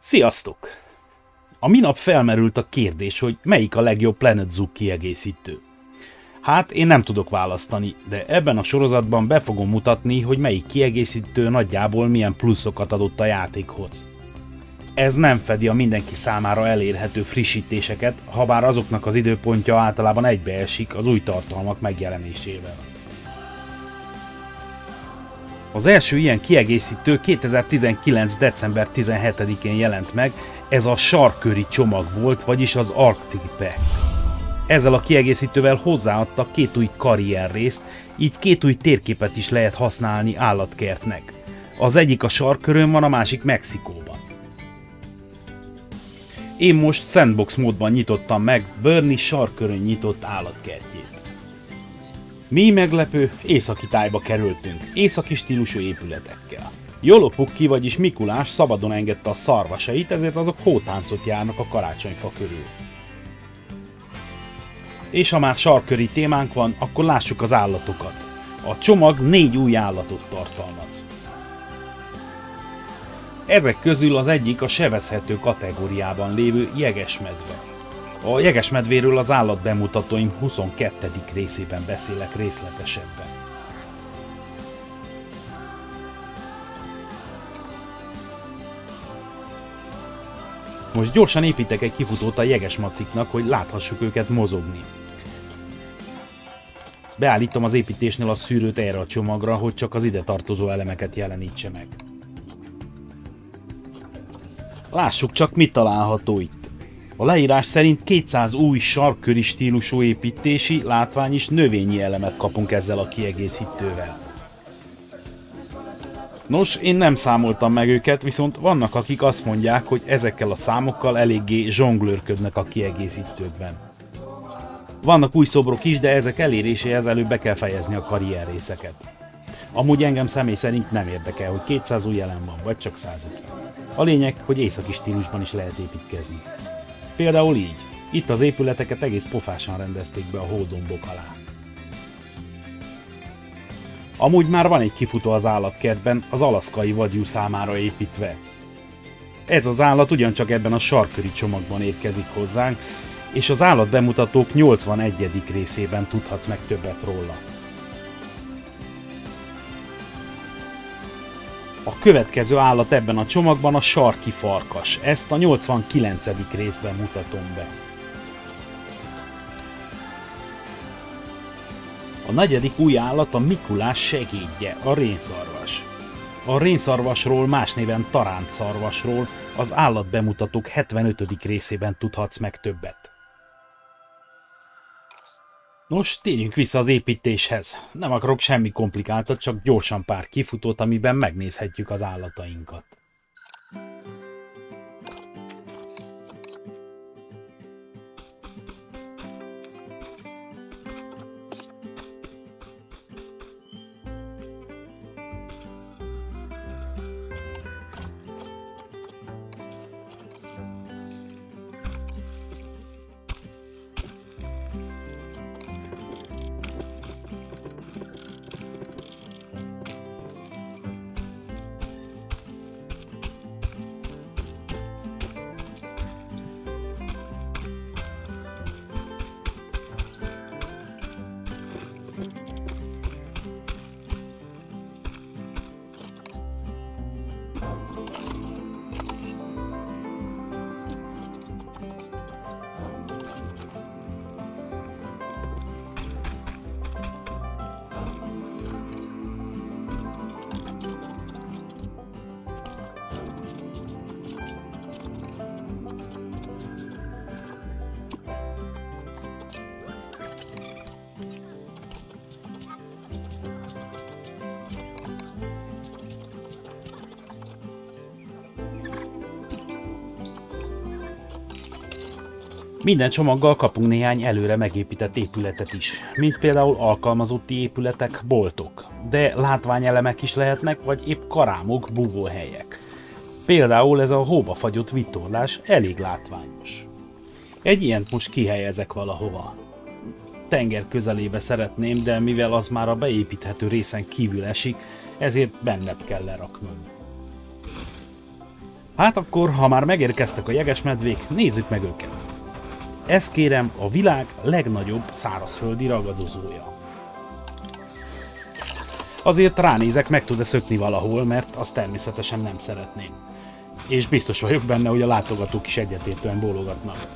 Sziasztok! A minap felmerült a kérdés, hogy melyik a legjobb Planet Zoo kiegészítő. Hát én nem tudok választani, de ebben a sorozatban be fogom mutatni, hogy melyik kiegészítő nagyjából milyen pluszokat adott a játékhoz. Ez nem fedi a mindenki számára elérhető frissítéseket, habár azoknak az időpontja általában egybeesik az új tartalmak megjelenésével. Az első ilyen kiegészítő 2019. december 17-én jelent meg, ez a sarkköri csomag volt, vagyis az Arctic Pack. Ezzel a kiegészítővel hozzáadtak két új karrierrészt, így két új térképet is lehet használni állatkertnek. Az egyik a sarkkörön van, a másik Mexikóban. Én most sandbox módban nyitottam meg Bernie sarkkörön nyitott állatkertjét. Mi meglepő, északi tájba kerültünk, északi stílusú épületekkel. Jolopukki, vagyis Mikulás szabadon engedte a szarvasait, ezért azok hótáncot járnak a karácsonyfa körül. És ha már sarkköri témánk van, akkor lássuk az állatokat. A csomag 4 új állatot tartalmaz. Ezek közül az egyik a sebezhető kategóriában lévő jegesmedve. A jegesmedvéről az állatbemutatóim 22. részében beszélek részletesebben. Most gyorsan építek egy kifutót a jegesmaciknak, hogy láthassuk őket mozogni. Beállítom az építésnél a szűrőt erre a csomagra, hogy csak az ide tartozó elemeket jelenítse meg. Lássuk csak, mit található itt. A leírás szerint 200 új sarkköri stílusú építési, látvány és növényi elemet kapunk ezzel a kiegészítővel. Nos, én nem számoltam meg őket, viszont vannak, akik azt mondják, hogy ezekkel a számokkal eléggé zsonglőrködnek a kiegészítőkben. Vannak új szobrok is, de ezek eléréséhez előbb be kell fejezni a karrierrészeket. Amúgy engem személy szerint nem érdekel, hogy 200 új elem van, vagy csak 150. A lényeg, hogy északi stílusban is lehet építkezni. Például így. Itt az épületeket egész pofásan rendezték be a hódombok alá. Amúgy már van egy kifutó az állatkertben, az alaszkai vadjú számára építve. Ez az állat ugyancsak ebben a sarkköri csomagban érkezik hozzánk, és az állatbemutatók 81. részében tudhatsz meg többet róla. A következő állat ebben a csomagban a sarki farkas, ezt a 89. részben mutatom be. A negyedik új állat a Mikulás segédje, a rénszarvas. A rénszarvasról, más néven tarántszarvasról az állatbemutatók 75. részében tudhatsz meg többet. Nos, térjünk vissza az építéshez. Nem akarok semmi komplikáltat, csak gyorsan pár kifutót, amiben megnézhetjük az állatainkat. Minden csomaggal kapunk néhány előre megépített épületet is, mint például alkalmazotti épületek, boltok, de látványelemek is lehetnek, vagy épp karámok, búvóhelyek. Például ez a hóba fagyott vitorlás elég látványos. Egy ilyent most kihelyezek valahova. Tenger közelébe szeretném, de mivel az már a beépíthető részen kívül esik, ezért bennebb kell leraknom. Hát akkor, ha már megérkeztek a jegesmedvék, nézzük meg őket. Ez kérem a világ legnagyobb szárazföldi ragadozója. Azért ránézek, meg tud-e szökni valahol, mert azt természetesen nem szeretném. És biztos vagyok benne, hogy a látogatók is egyetértően bólogatnak.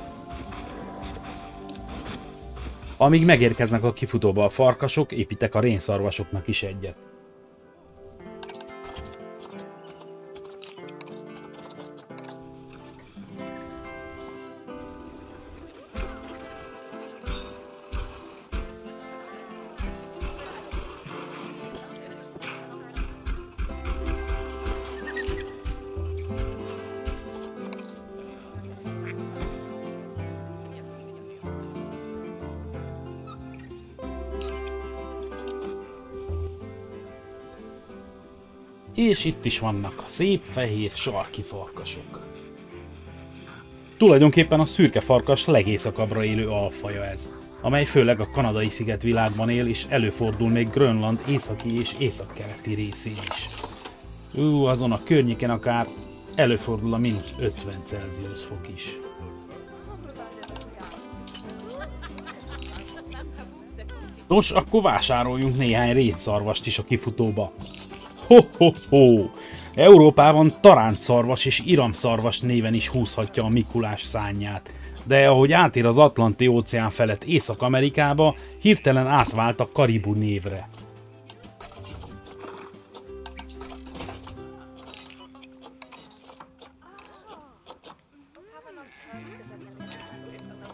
Amíg megérkeznek a kifutóba a farkasok, építek a rénszarvasoknak is egyet. És itt is vannak a szép, fehér, sarki farkasok. Tulajdonképpen a szürke farkas legészakabbra élő alfaja ez, amely főleg a kanadai szigetvilágban él, és előfordul még Grönland északi és északkeleti részén is. Azon a környéken akár előfordul a -50 Celsius fok is. Nos, akkor vásároljunk néhány rénszarvast is a kifutóba. Ho-ho-ho! Európában tarántszarvas és iramszarvas néven is húzhatja a Mikulás szárnyát, de ahogy átér az Atlanti-óceán felett Észak-Amerikába, hirtelen átvált a Karibu névre.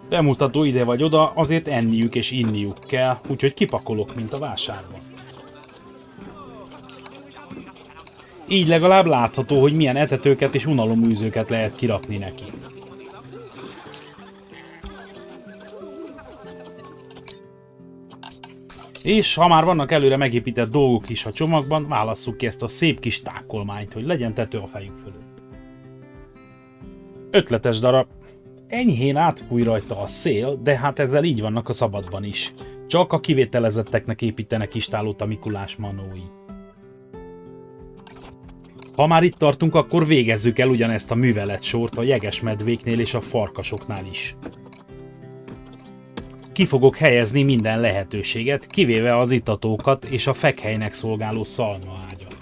Bemutató ide vagy oda, azért enniük és inniuk kell, úgyhogy kipakolok, mint a vásárban. Így legalább látható, hogy milyen etetőket és unaloműzőket lehet kirakni neki. És ha már vannak előre megépített dolgok is a csomagban, válasszuk ki ezt a szép kis tákolmányt, hogy legyen tető a fejünk fölött. Ötletes darab. Enyhén átfúj rajta a szél, de hát ezzel így vannak a szabadban is. Csak a kivételezetteknek építenek istálót a Mikulás manói. Ha már itt tartunk, akkor végezzük el ugyanezt a műveletsort a jegesmedvéknél és a farkasoknál is. Ki fogok helyezni minden lehetőséget, kivéve az itatókat és a fekhelynek szolgáló szalmaágyat.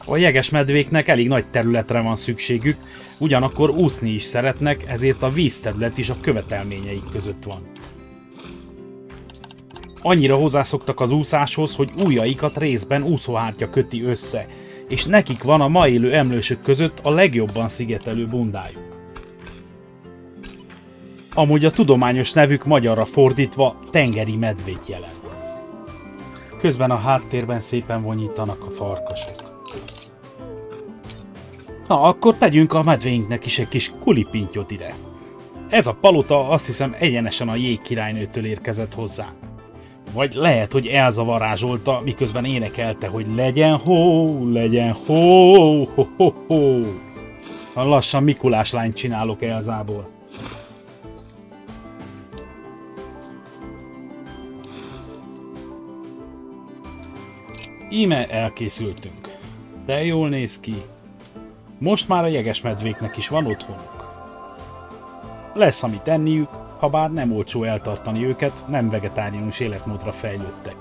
A jegesmedvéknek elég nagy területre van szükségük, ugyanakkor úszni is szeretnek, ezért a vízterület is a követelményeik között van. Annyira hozzászoktak az úszáshoz, hogy ujjaikat részben úszóhártya köti össze, és nekik van a ma élő emlősök között a legjobban szigetelő bundájuk. Amúgy a tudományos nevük magyarra fordítva tengeri medvét jelent. Közben a háttérben szépen vonyítanak a farkasok. Na, akkor tegyünk a medvéinknek is egy kis kulipintyot ide. Ez a palota azt hiszem egyenesen a jégkirálynőtől érkezett hozzá. Vagy lehet, hogy Elza varázsolta, miközben énekelte, hogy legyen hó, ho, ho, ho. Lassan Mikulás lányt csinálok Elzából. Íme elkészültünk. De jól néz ki. Most már a jegesmedvéknek is van otthonuk. Lesz amit enniük, ha bár nem olcsó eltartani őket, nem vegetáriánus életmódra fejlődtek.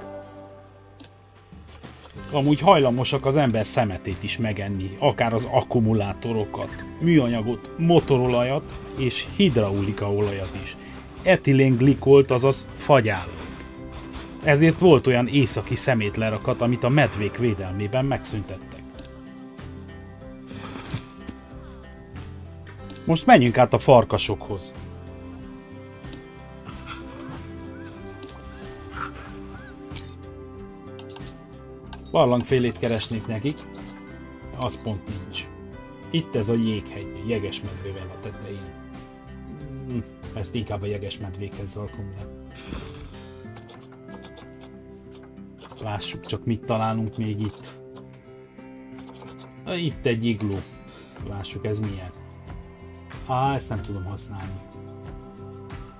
Amúgy hajlamosak az ember szemetét is megenni, akár az akkumulátorokat, műanyagot, motorolajat és hidraulikaolajat is. Etilénglikolt, azaz fagyállót. Ezért volt olyan északi szemétlerakat, amit a medvék védelmében megszüntettek. Most menjünk át a farkasokhoz. Barlangfélét keresnék nekik, az pont nincs. Itt ez a jéghegy, jegesmedvével a tetején. Ezt inkább a jegesmedvékhez rakom le. Lássuk csak, mit találunk még itt. Itt egy igló. Lássuk, ez milyen. Ezt nem tudom használni.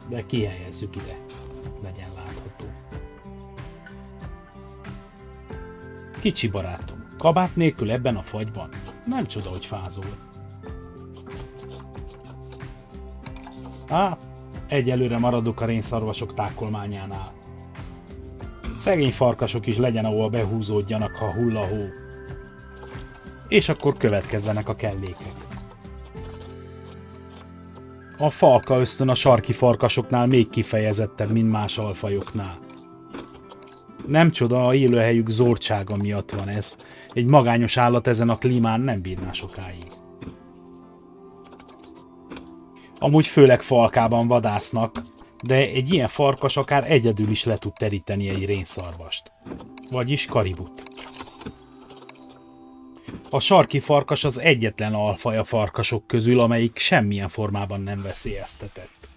De kihelyezzük ide. Legyen látható. Kicsi barátom, kabát nélkül ebben a fagyban? Nem csoda, hogy fázol. Egyelőre maradok a rénszarvasok tákolmányánál. Szegény farkasok is legyen, ahol behúzódjanak, ha hull a hó. És akkor következzenek a kellékek. A falka ösztön a sarki farkasoknál még kifejezettebb, mint más alfajoknál. Nem csoda, a élőhelyük zordsága miatt van ez. Egy magányos állat ezen a klímán nem bírná sokáig. Amúgy főleg falkában vadásznak, de egy ilyen farkas akár egyedül is le tud teríteni egy rénszarvast. Vagyis karibut. A sarki farkas az egyetlen alfaj a farkasok közül, amelyik semmilyen formában nem veszélyeztetett.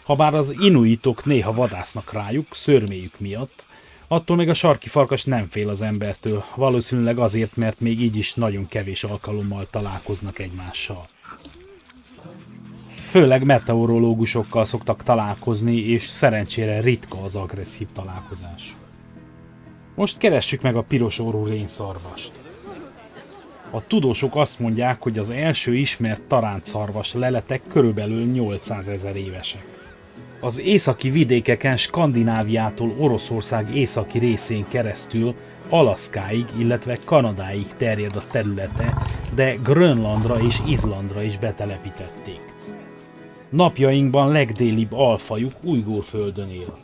Habár az inuitok néha vadásznak rájuk, szörméjük miatt, attól még a sarki farkas nem fél az embertől, valószínűleg azért, mert még így is nagyon kevés alkalommal találkoznak egymással. Főleg meteorológusokkal szoktak találkozni, és szerencsére ritka az agresszív találkozás. Most keressük meg a piros orrú rénszarvast. A tudósok azt mondják, hogy az első ismert tarántszarvas leletek körülbelül 800 000 évesek. Az északi vidékeken Skandináviától Oroszország északi részén keresztül Alaszkáig, illetve Kanadáig terjed a területe, de Grönlandra és Izlandra is betelepítették. Napjainkban legdélibb alfajuk Ujgurföldön él.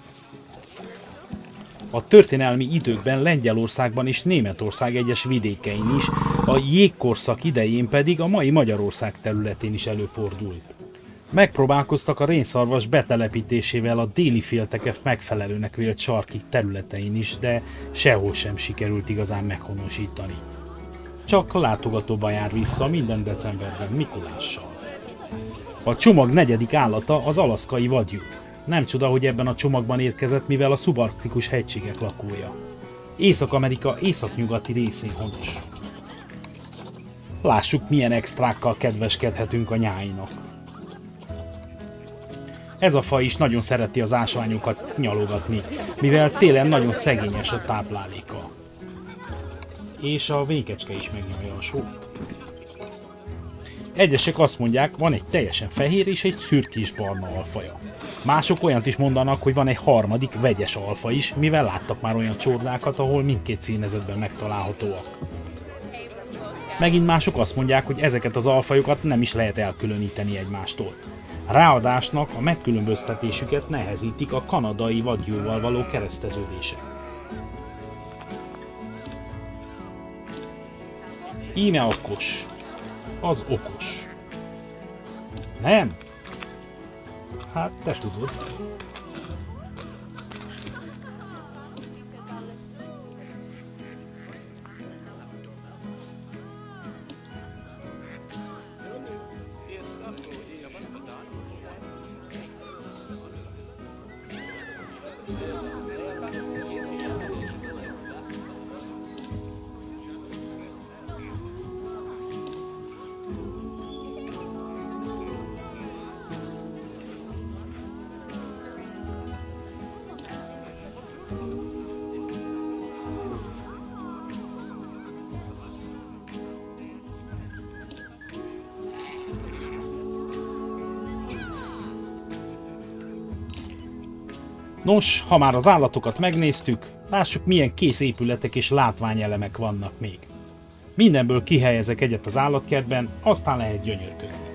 A történelmi időkben Lengyelországban és Németország egyes vidékein is, a jégkorszak idején pedig a mai Magyarország területén is előfordult. Megpróbálkoztak a rénszarvas betelepítésével a déli félteke megfelelőnek vélt sarki területein is, de sehol sem sikerült igazán meghonosítani. Csak látogatóba jár vissza minden decemberben Mikulással. A csomag negyedik állata az alaszkai vadjú. Nem csoda, hogy ebben a csomagban érkezett, mivel a szubarktikus hegységek lakója. Észak-Amerika északnyugati részén honos. Lássuk, milyen extrákkal kedveskedhetünk a nyáinak. Ez a faj is nagyon szereti az ásványokat nyalogatni, mivel télen nagyon szegényes a tápláléka. És a vékecske is megnyalja a sót. Egyesek azt mondják, van egy teljesen fehér és egy szürkés barna alfaja. Mások olyant is mondanak, hogy van egy harmadik vegyes alfa is, mivel láttak már olyan csordákat, ahol mindkét színezetben megtalálhatóak. Megint mások azt mondják, hogy ezeket az alfajokat nem is lehet elkülöníteni egymástól. Ráadásnak a megkülönböztetésüket nehezítik a kanadai vadjóval való kereszteződések. Íme a kos. Az okos. Nem? Hát, te tudod. Nos, ha már az állatokat megnéztük, lássuk, milyen kész épületek és látványelemek vannak még. Mindenből kihelyezek egyet az állatkertben, aztán lehet gyönyörködni.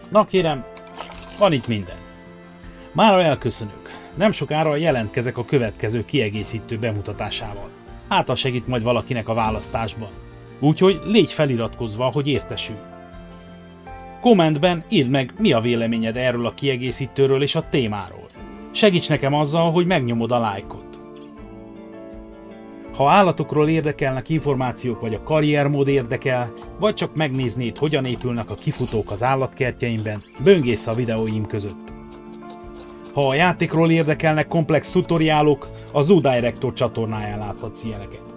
Na kérem, van itt minden. Mára elköszönök. Nem sokára jelentkezek a következő kiegészítő bemutatásával. Hát, az segít majd valakinek a választásban. Úgyhogy légy feliratkozva, hogy értesülj. Kommentben írd meg, mi a véleményed erről a kiegészítőről és a témáról. Segíts nekem azzal, hogy megnyomod a lájkot. Ha állatokról érdekelnek információk, vagy a karriermód érdekel, vagy csak megnéznéd, hogyan épülnek a kifutók az állatkertjeimben, böngész a videóim között. Ha a játékról érdekelnek komplex tutoriálok, a Zoo Director csatornáján láthatsz ilyeneket.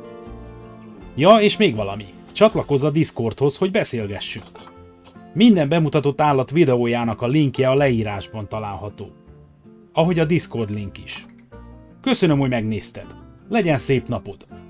Ja, és még valami. Csatlakozz a Discordhoz, hogy beszélgessünk. Minden bemutatott állat videójának a linkje a leírásban található. Ahogy a Discord link is. Köszönöm, hogy megnézted. Legyen szép napod!